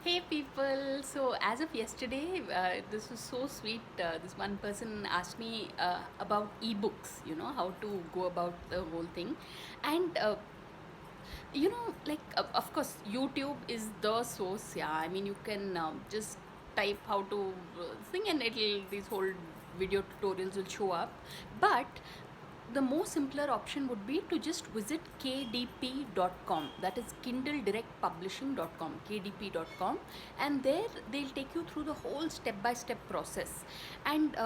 Hey people, so as of yesterday, this was so sweet. This one person asked me about ebooks, how to go about the whole thing. And of course, YouTube is the source. Yeah, I mean, you can just type how to sing and these whole video tutorials will show up. But the more simpler option would be to just visit kdp.com, that is kindle-direct-publishing.com, kdp.com, and there they'll take you through the whole step-by-step process. And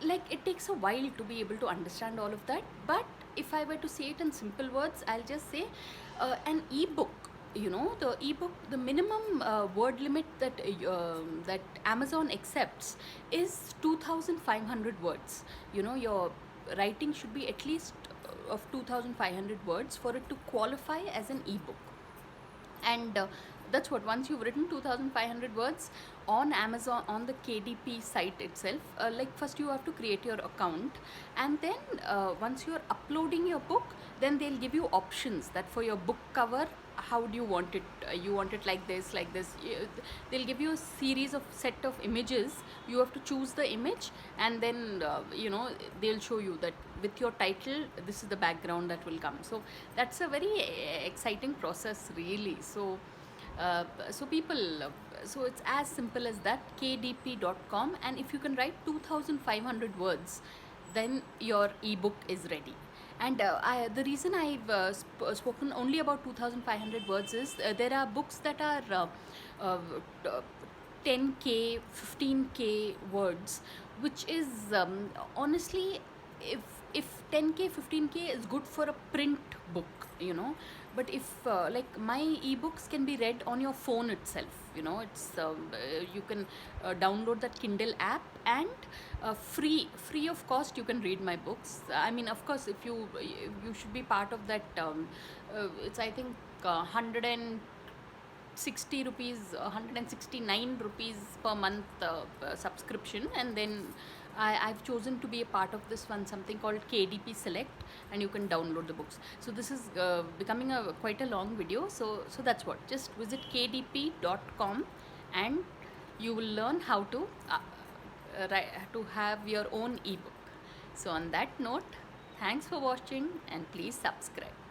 like it takes a while to be able to understand all of that, but if I were to say it in simple words, I'll just say an ebook, the ebook, the minimum word limit that Amazon accepts is 2500 words. Your writing should be at least of 2500 words for it to qualify as an ebook. And that's what, once you've written 2500 words on Amazon, on the KDP site itself, like first you have to create your account, and then once you're uploading your book, then they'll give you options that for your book cover, how do you want it, you want it like this, like this. They'll give you a series of set of images. You have to choose the image, and then they'll show you that with your title, this is the background that will come. So that's a very exciting process, really. So people, so it's as simple as that, kdp.com, and if you can write 2500 words, then your ebook is ready. And the reason I've spoken only about 2500 words is there are books that are uh, 10k, 15k words, which is honestly, if 10k, 15k is good for a print book, but if like my ebooks can be read on your phone itself, it's you can download that Kindle app, and free of cost you can read my books. I mean, of course, if you should be part of that, it's I think 160 rupees, 169 rupees per month subscription, and then I've chosen to be a part of this one, something called KDP Select, and you can download the books. So this is becoming quite a long video, so that's what, just visit kdp.com and you will learn how to have your own ebook. So on that note, thanks for watching, and please subscribe.